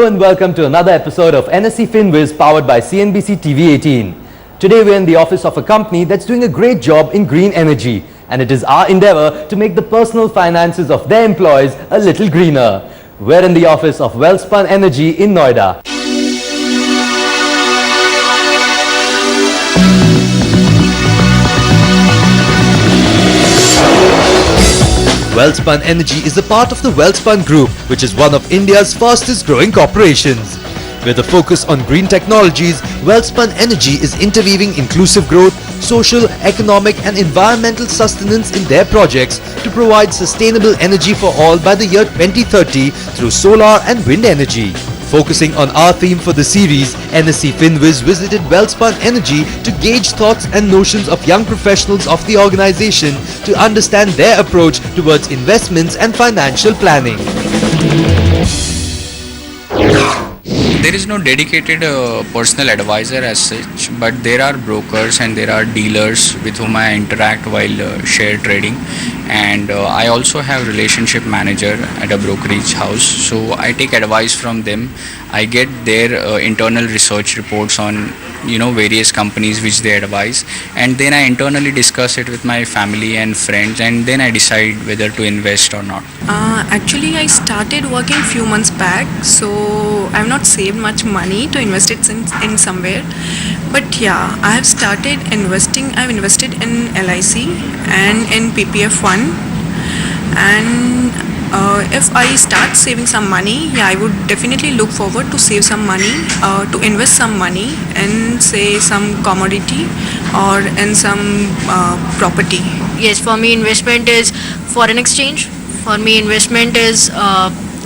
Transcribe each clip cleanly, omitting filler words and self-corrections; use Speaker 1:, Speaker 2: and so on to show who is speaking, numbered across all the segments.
Speaker 1: Hello and welcome to another episode of NSE FinWiz powered by CNBC TV18. Today we're in the office of a company that's doing a great job in green energy, and it is our endeavor to make the personal finances of their employees a little greener. We're in the office of Welspun Energy in Noida. Welspun Energy is a part of the Welspun Group, which is one of India's fastest growing corporations. With a focus on green technologies, Welspun Energy is interweaving inclusive growth, social, economic and environmental sustenance in their projects to provide sustainable energy for all by the year 2030 through solar and wind energy. Focusing on our theme for the series, NSE FinWiz visited Welspun Energy to gauge thoughts and notions of young professionals of the organization to understand their approach towards investments and financial planning.
Speaker 2: There is no dedicated personal advisor as such, but there are brokers and there are dealers with whom I interact while share trading, and I also have relationship manager at a brokerage house, so I take advice from them. I get their internal research reports on various companies which they advise, and then I internally discuss it with my family and friends, and then I decide whether to invest or not.
Speaker 3: Actually, I started working few months back, so I've not saved much money to invest it in somewhere. But yeah, I have started investing. I've invested in LIC and in PPF1, and if I start saving some money, I would definitely look forward to save some money, to invest some money in say some commodity or in some property.
Speaker 4: Yes, for me investment is foreign exchange. For me investment is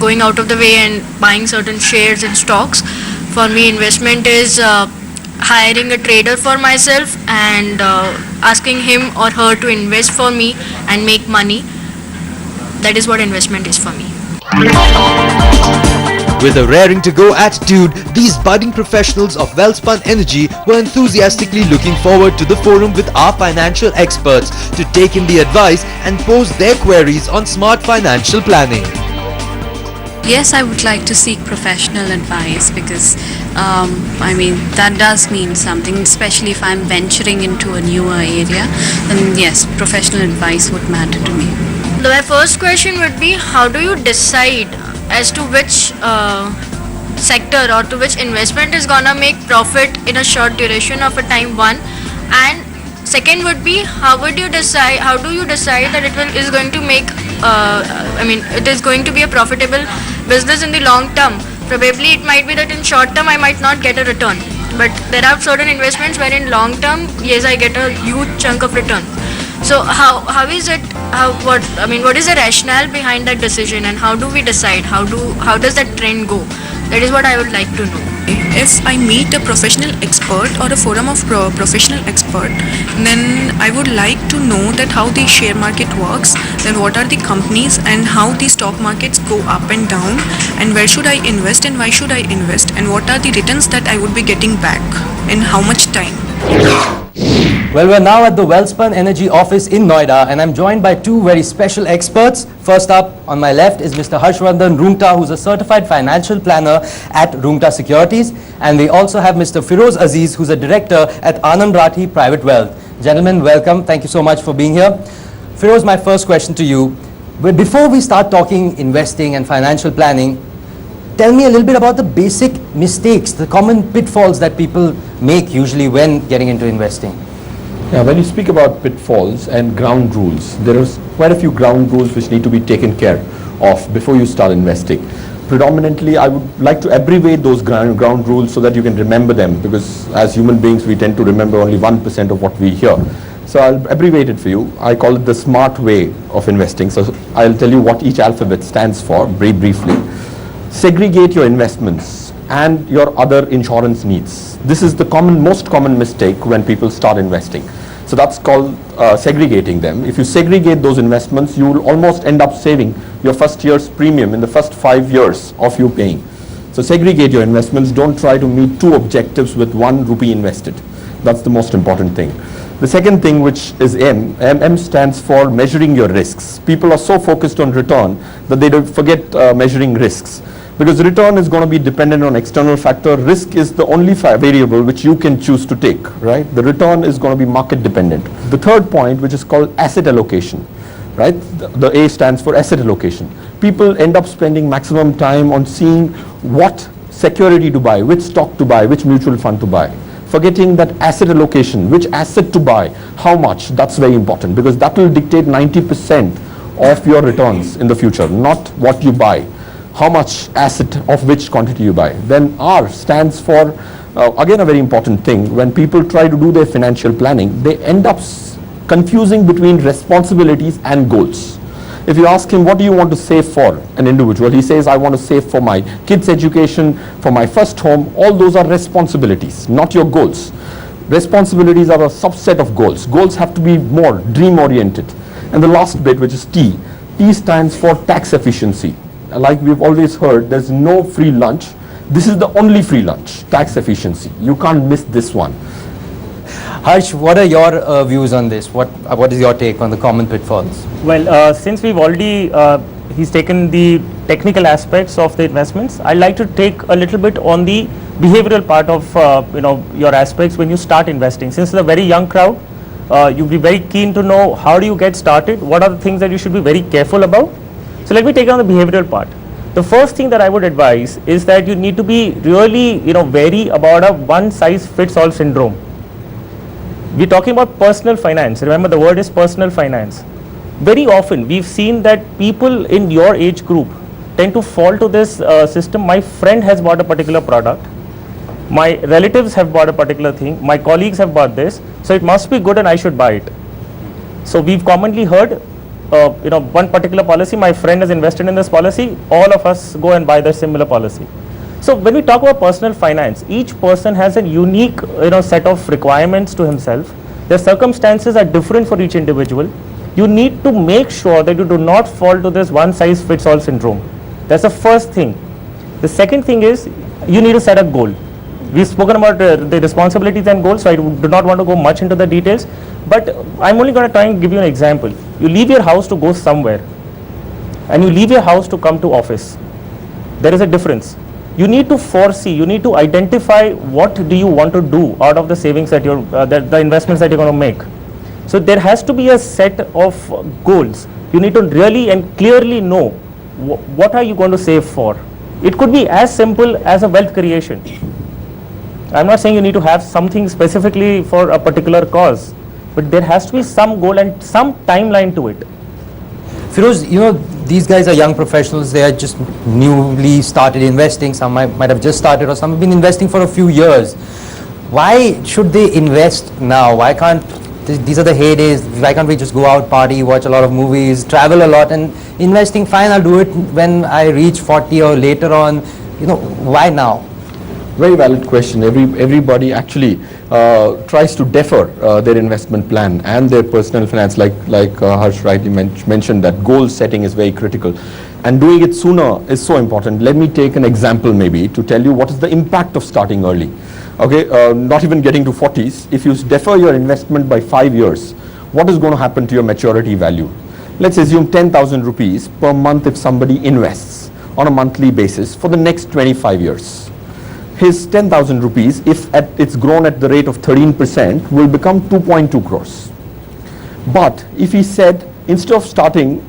Speaker 4: going out of the way and buying certain shares and stocks. For me investment is hiring a trader for myself and asking him or her to invest for me and make money. That is what investment is for me.
Speaker 1: With a raring to go attitude, these budding professionals of Welspun Energy were enthusiastically looking forward to the forum with our financial experts to take in the advice and pose their queries on smart financial planning.
Speaker 5: Yes, I would like to seek professional advice because that does mean something, especially if I'm venturing into a newer area. Then yes, professional advice would matter to me.
Speaker 4: My first question would be, how do you decide as to which sector or to which investment is gonna make profit in a short duration of a time, one, and second would be, how do you decide that it is going to make it is going to be a profitable business in the long term. Probably it might be that in short term I might not get a return, but there are certain investments where in long term, yes, I get a huge chunk of return. So how is it, what is the rationale behind that decision, and how do we decide, how does that trend go? That is what I would like to know.
Speaker 3: If I meet a professional expert or a forum of professional expert, then I would like to know that how the share market works, then what are the companies and how the stock markets go up and down, and where should I invest and why should I invest, and what are the returns that I would be getting back in how much time.
Speaker 1: Well, we're now at the Welspun Energy office in Noida, and I'm joined by two very special experts. First up, on my left is Mr. Harshvardhan Rungta, who's a certified financial planner at Rungta Securities. And we also have Mr. Firoz Aziz, who's a director at Anand Rathi Private Wealth. Gentlemen, welcome. Thank you so much for being here. Firoz, my first question to you. But before we start talking investing and financial planning, tell me a little bit about the basic mistakes, the common pitfalls that people make usually when getting into investing.
Speaker 6: Yeah, when you speak about pitfalls and ground rules, there is quite a few ground rules which need to be taken care of before you start investing. Predominantly, I would like to abbreviate those ground rules so that you can remember them, because as human beings, we tend to remember only 1% of what we hear. So I'll abbreviate it for you. I call it the smart way of investing. So I'll tell you what each alphabet stands for very briefly. Segregate your investments and your other insurance needs. This is the most common mistake when people start investing. So that's called segregating them. If you segregate those investments, you will almost end up saving your first year's premium in the first 5 years of you paying. So segregate your investments. Don't try to meet two objectives with 1 rupee invested. That's the most important thing. The second thing, which is M stands for measuring your risks. People are so focused on return that they don't forget measuring risks. Because return is going to be dependent on external factor. Risk is the only variable which you can choose to take, right? The return is going to be market dependent. The third point, which is called asset allocation, right? The A stands for asset allocation. People end up spending maximum time on seeing what security to buy, which stock to buy, which mutual fund to buy. Forgetting that asset allocation, which asset to buy, how much, that's very important, because that will dictate 90% of your returns in the future, not what you buy. How much asset of which quantity you buy. Then R stands for, again a very important thing, when people try to do their financial planning, they end up confusing between responsibilities and goals. If you ask him, what do you want to save for an individual? He says, I want to save for my kids' education, for my first home. All those are responsibilities, not your goals. Responsibilities are a subset of goals. Goals have to be more dream-oriented. And the last bit, which is T. T stands for tax efficiency. Like we've always heard, there's no free lunch. This is the only free lunch, tax efficiency. You can't miss this one.
Speaker 1: Harsh, what are your views on this? What is your take on the common pitfalls?
Speaker 7: Well, since we've already, he's taken the technical aspects of the investments, I'd like to take a little bit on the behavioral part of your aspects when you start investing. Since it's a very young crowd, you'll be very keen to know how do you get started, what are the things that you should be very careful about. So let me take on the behavioral part. The first thing that I would advise is that you need to be really wary about a one-size-fits-all syndrome. We're talking about personal finance. Remember, the word is personal finance. Very often we've seen that people in your age group tend to fall to this system. My friend has bought a particular product, my relatives have bought a particular thing, my colleagues have bought this, so it must be good and I should buy it. So we've commonly heard one particular policy, my friend has invested in this policy, all of us go and buy the similar policy. So when we talk about personal finance, each person has a unique set of requirements to himself. Their circumstances are different for each individual. You need to make sure that you do not fall to this one size fits all syndrome. That's the first thing. The second thing is you need to set a goal. We've spoken about the responsibilities and goals, so I do not want to go much into the details, but I'm only going to try and give you an example. You leave your house to go somewhere and you leave your house to come to office. There is a difference. You need to foresee, you need to identify what do you want to do out of the savings that you're, the investments that you're going to make. So there has to be a set of goals. You need to really and clearly know what are you going to save for. It could be as simple as a wealth creation. I'm not saying you need to have something specifically for a particular cause, but there has to be some goal and some timeline to it.
Speaker 1: Firoz, these guys are young professionals. They are just newly started investing. Some might have just started, or some have been investing for a few years. Why should they invest now? Why can't these are the heydays? Why can't we just go out, party, watch a lot of movies, travel a lot, and investing? Fine, I'll do it when I reach 40 or later on. Why now?
Speaker 6: Very valid question. Everybody actually tries to defer their investment plan and their personal finance, like Harsh rightly mentioned, that goal setting is very critical, and doing it sooner is so important. Let me take an example maybe to tell you what is the impact of starting early. Okay, not even getting to 40s. If you defer your investment by 5 years, what is going to happen to your maturity value? Let's assume 10,000 rupees per month if somebody invests on a monthly basis for the next 25 years. His 10,000 rupees, if it's grown at the rate of 13%, will become 2.2 crores. But if he said, instead of starting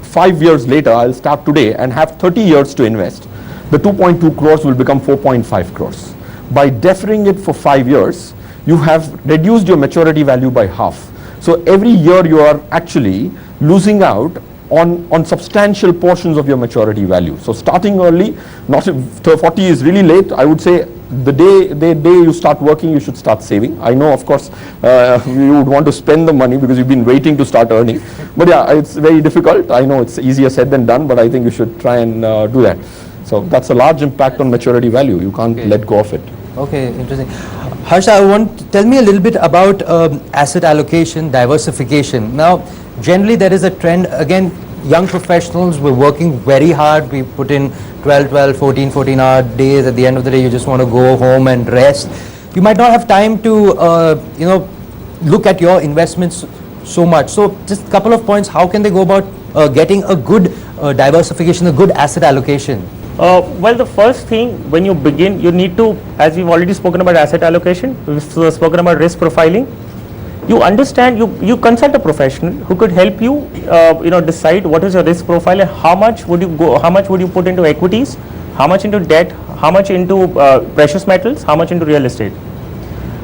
Speaker 6: 5 years later, I'll start today and have 30 years to invest, the 2.2 crores will become 4.5 crores. By deferring it for 5 years, you have reduced your maturity value by half. So every year you are actually losing out on substantial portions of your maturity value. So starting early, not 40 is really late. I would say the day you start working, you should start saving. I know, of course, you would want to spend the money because you've been waiting to start earning. But yeah, it's very difficult. I know it's easier said than done, but I think you should try and do that. So that's a large impact on maturity value. You can't let go of it.
Speaker 1: Okay, interesting. Harsha, tell me a little bit about asset allocation, diversification. Now, generally there is a trend, again, young professionals, we're working very hard. We put in 12, 14 hour days. At the end of the day, you just want to go home and rest. You might not have time to, look at your investments so much. So just a couple of points, how can they go about getting a good diversification, a good asset allocation?
Speaker 7: Well, the first thing when you begin, you need to, as we've already spoken about asset allocation, we've spoken about risk profiling. You understand, you consult a professional who could help you, decide what is your risk profile and how much would you put into equities, how much into debt, how much into precious metals, how much into real estate.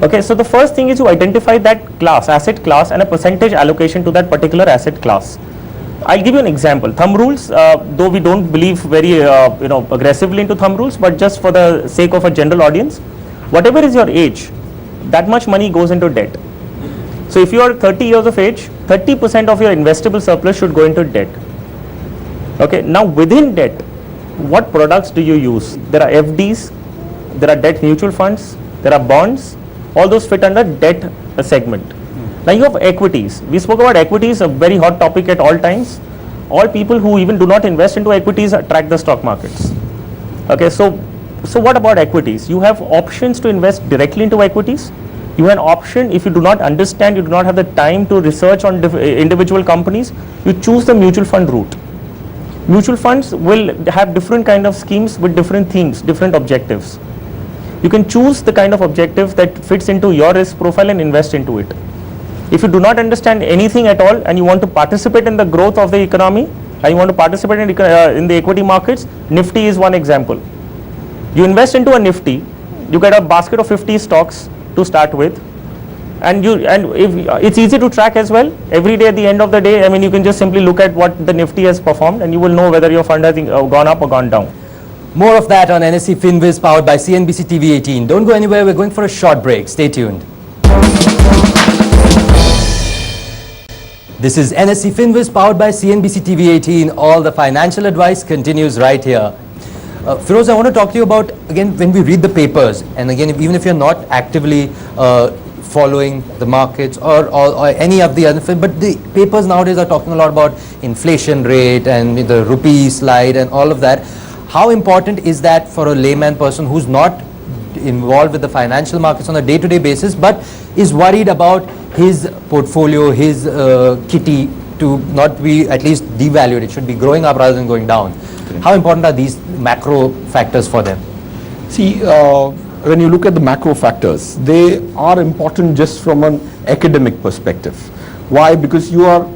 Speaker 7: Okay, so the first thing is to identify that class, asset class, and a percentage allocation to that particular asset class. I'll give you an example. Thumb rules, though we don't believe very aggressively into thumb rules, but just for the sake of a general audience, whatever is your age, that much money goes into debt. So if you are 30 years of age, 30% of your investable surplus should go into debt. Okay, now within debt, what products do you use? There are FDs, there are debt mutual funds, there are bonds, all those fit under debt segment. Now you have equities. We spoke about equities, a very hot topic at all times. All people who even do not invest into equities track the stock markets. Okay, so what about equities? You have options to invest directly into equities. You have an option, if you do not understand, you do not have the time to research on individual companies, you choose the mutual fund route. Mutual funds will have different kind of schemes with different themes, different objectives. You can choose the kind of objective that fits into your risk profile and invest into it. If you do not understand anything at all and you want to participate in the growth of the economy and you want to participate in the equity markets, Nifty is one example. You invest into a Nifty, you get a basket of 50 stocks to start with, and if it's easy to track as well. Every day at the end of the day, I mean, you can just simply look at what the Nifty has performed and you will know whether your fund has gone up or gone down.
Speaker 1: More of that on NSE FinViz powered by CNBC TV 18. Don't go anywhere, we're going for a short break. Stay tuned. This is NSE FinViz powered by CNBC TV 18. All the financial advice continues right here. Feroz, I want to talk to you about, again, when we read the papers, and again, even if you're not actively following the markets or any of the other, but the papers nowadays are talking a lot about inflation rate and the rupee slide and all of that. How important is that for a layman person who's not involved with the financial markets on a day-to-day basis, but is worried about his portfolio, his kitty to not be at least devalued? It should be growing up rather than going down. How important are these macro factors for them?
Speaker 6: See, when you look at the macro factors, they are important just from an academic perspective. Why? Because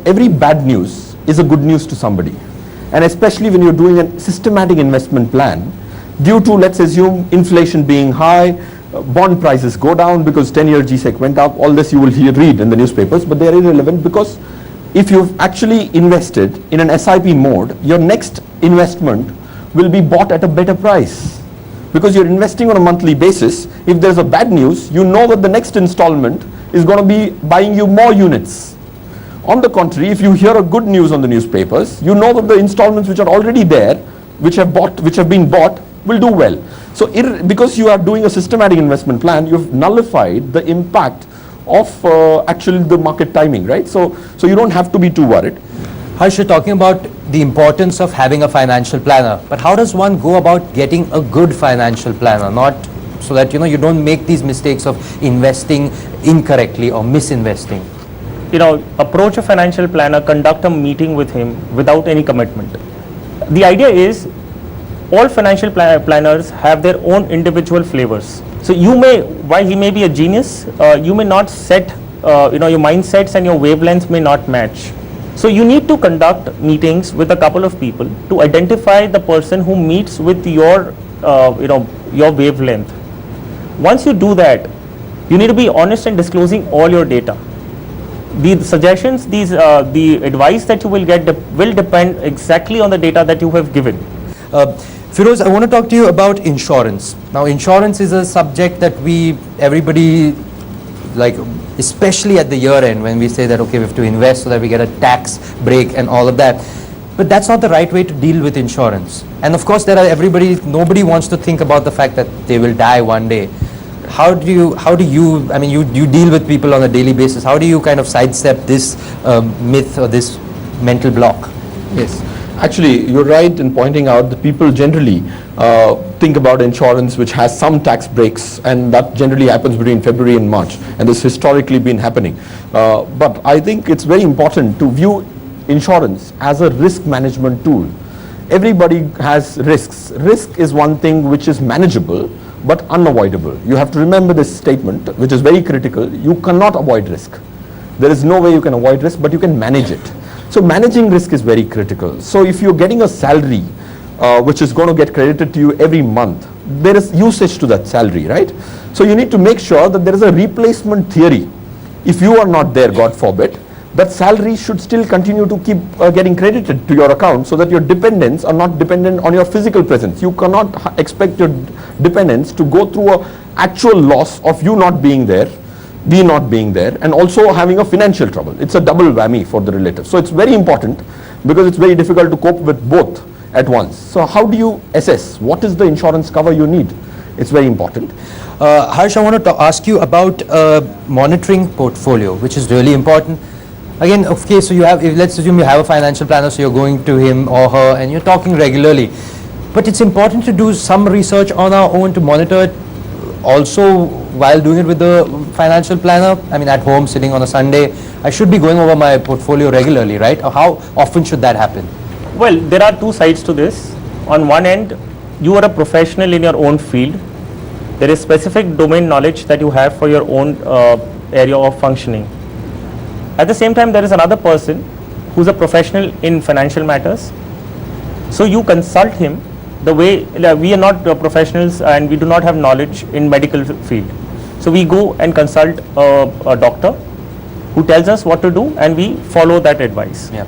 Speaker 6: every bad news is a good news to somebody. And especially when you're doing a systematic investment plan, due to, let's assume, inflation being high, bond prices go down because 10-year GSEC went up, all this you will read in the newspapers, but they are irrelevant because if you've actually invested in an SIP mode, your next investment will be bought at a better price. Because you're investing on a monthly basis, if there's a bad news, you know that the next installment is going to be buying you more units. On the contrary, if you hear a good news on the newspapers, you know that the installments which are already there, which have been bought, will do well. So because you are doing a systematic investment plan, you've nullified the impact of actually the market timing, right? So you don't have to be too worried.
Speaker 1: Harsh, you're talking about the importance of having a financial planner, but how does one go about getting a good financial planner, not so that you don't make these mistakes of investing incorrectly or misinvesting?
Speaker 7: Approach a financial planner, conduct a meeting with him without any commitment. The idea is all financial planners have their own individual flavors. So while he may be a genius, you may not set, your mindsets and your wavelengths may not match. So you need to conduct meetings with a couple of people to identify the person who meets with your wavelength. Once you do that, you need to be honest in disclosing all your data. The suggestions, the advice that you will get will depend exactly on the data that you have given.
Speaker 1: Feroz, I want to talk to you about insurance. Now, insurance is a subject that everybody, like, especially at the year end when we say that, okay, we have to invest so that we get a tax break and all of that. But that's not the right way to deal with insurance. And of course, nobody wants to think about the fact that they will die one day. How do you, I mean, you deal with people on a daily basis. How do you kind of sidestep this myth or this mental block?
Speaker 6: Yes. Actually, you're right in pointing out that people generally think about insurance which has some tax breaks, and that generally happens between February and March, and this has historically been happening. But I think it's very important to view insurance as a risk management tool. everybody has risks. Risk is one thing which is manageable but unavoidable. You have to remember this statement, which is very critical. You cannot avoid risk. There is no way you can avoid risk, but you can manage it. So managing risk is very critical. So if you're getting a salary which is going to get credited to you every month, there is usage to that salary, right? So you need to make sure that there is a replacement theory. If you are not there, God forbid, that salary should still continue to keep getting credited to your account, so that your dependents are not dependent on your physical presence. You cannot expect your dependents to go through an actual loss of you not being there, we not being there, and also having a financial trouble. It's a double whammy for the relative. So it's very important, because it's very difficult to cope with both at once. So how do you assess what is the insurance cover you need? It's very important.
Speaker 1: Harsh, I want to ask you about monitoring portfolio, which is really important. Again, okay, so you have, let's assume you have a financial planner, so you're going to him or her and you're talking regularly. But it's important to do some research on our own to monitor it also while doing it with the financial planner. I mean, at home, sitting on a Sunday, I should be going over my portfolio regularly, right? Or how often should that happen?
Speaker 7: Well, there are two sides to this. On one end, you are a professional in your own field. There is specific domain knowledge that you have for your own area of functioning. At the same time, there is another person who's a professional in financial matters. So you consult him the way, we are not professionals and we do not have knowledge in medical field. So we go and consult a doctor who tells us what to do, and we follow that advice.
Speaker 1: Yeah.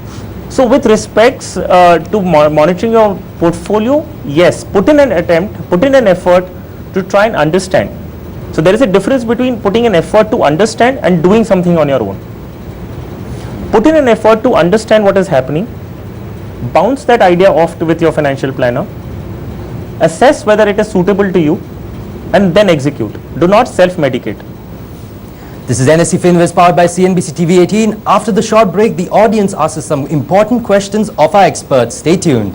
Speaker 7: So with respects to monitoring your portfolio, yes, put in an attempt, put in an effort to try and understand. So there is a difference between putting an effort to understand and doing something on your own. Put in an effort to understand what is happening, bounce that idea off with your financial planner, assess whether it is suitable to you, and then execute. Do not self-medicate.
Speaker 1: This is NSE Finvest powered by CNBC TV 18. After the short break, the audience asks us some important questions of our experts. Stay tuned.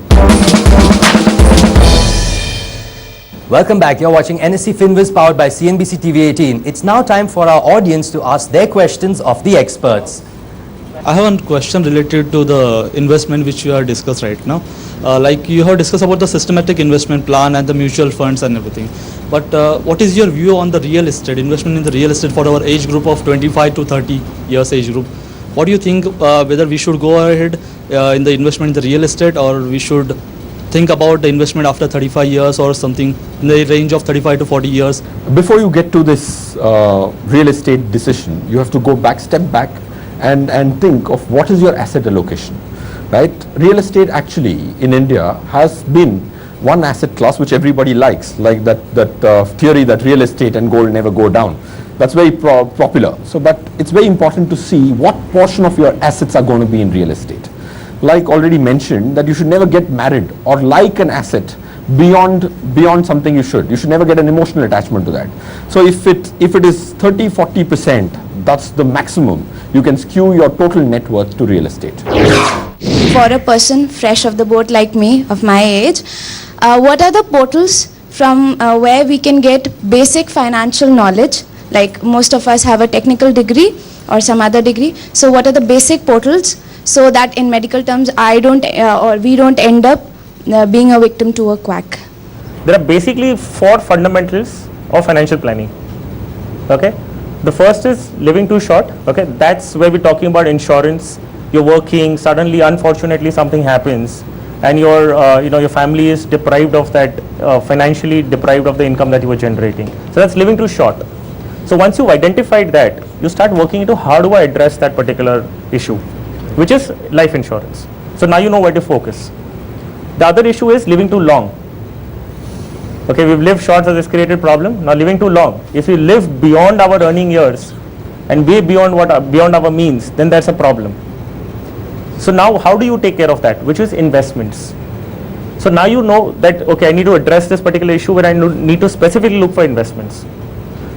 Speaker 1: Welcome back. You're watching NSE Finvest powered by CNBC TV 18. It's now time for our audience to ask their questions of the experts.
Speaker 8: I have one question related to the investment which you are discussed right now. Like you have discussed about the systematic investment plan and the mutual funds and everything. But what is your view on the real estate, investment in the real estate for our age group of 25 to 30 years age group? What do you think, whether we should go ahead in the investment in the real estate, or we should think about the investment after 35 years or something in the range of 35 to 40 years?
Speaker 6: Before you get to this real estate decision, you have to go back, step back, and think of what is your asset allocation, right? Real estate actually in India has been one asset class which everybody likes, like that theory that real estate and gold never go down. That's very popular. So, but it's very important to see what portion of your assets are going to be in real estate. Like already mentioned, that you should never get married or like an asset beyond something you should. You should never get an emotional attachment to that. So if it is 30-40%, that's the maximum. You can skew your total net worth to real estate.
Speaker 9: For a person fresh off the boat like me, of my age, what are the portals from where we can get basic financial knowledge? Like most of us have a technical degree or some other degree. So what are the basic portals, so that in medical terms I don't or we don't end up being a victim to a quack?
Speaker 7: There are basically 4 fundamentals of financial planning. Okay, the first is living too short. Okay, that's where we're talking about insurance. You're working, suddenly unfortunately something happens, and your family is deprived of that, financially deprived of the income that you were generating. So that's living too short. So once you've identified that, you start working into how do I address that particular issue, which is life insurance. So now you know where to focus. The other issue is living too long. Okay, we've lived short, so this created problem. Now living too long. If we live beyond our earning years and way beyond our means, then that's a problem. So now how do you take care of that, which is investments. So now you know that, okay, I need to address this particular issue where I need to specifically look for investments.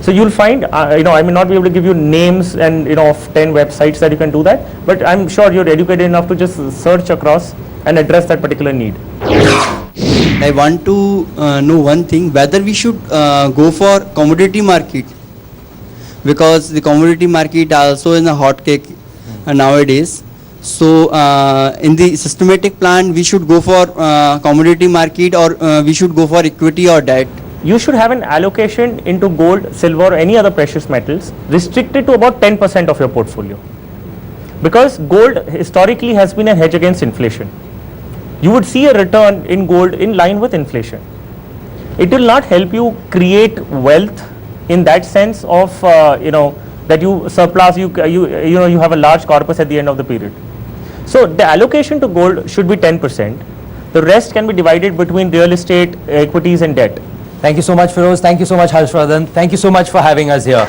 Speaker 7: So you'll find, I may not be able to give you names and of 10 websites that you can do that, but I'm sure you're educated enough to just search across and address that particular need.
Speaker 10: I want to know one thing, whether we should go for commodity market, because the commodity market also is a hot cake nowadays. So in the systematic plan, we should go for commodity market, or we should go for equity or debt.
Speaker 7: You should have an allocation into gold, silver, or any other precious metals restricted to about 10% of your portfolio. Because gold historically has been a hedge against inflation. You would see a return in gold in line with inflation. It will not help you create wealth in that sense of that you surplus, you have a large corpus at the end of the period. So the allocation to gold should be 10%. The rest can be divided between real estate, equities and debt.
Speaker 11: Thank you so much, Feroz. Thank you so much, Harshvardhan. Thank you so much for having us here.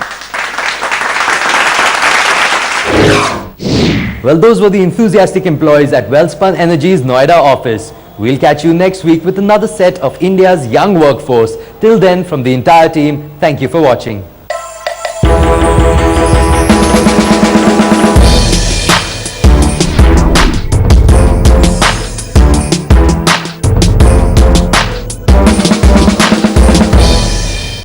Speaker 11: Well, those were the enthusiastic employees at Welspun Energy's Noida office. We'll catch you next week with another set of India's young workforce. Till then, from the entire team, thank you for watching.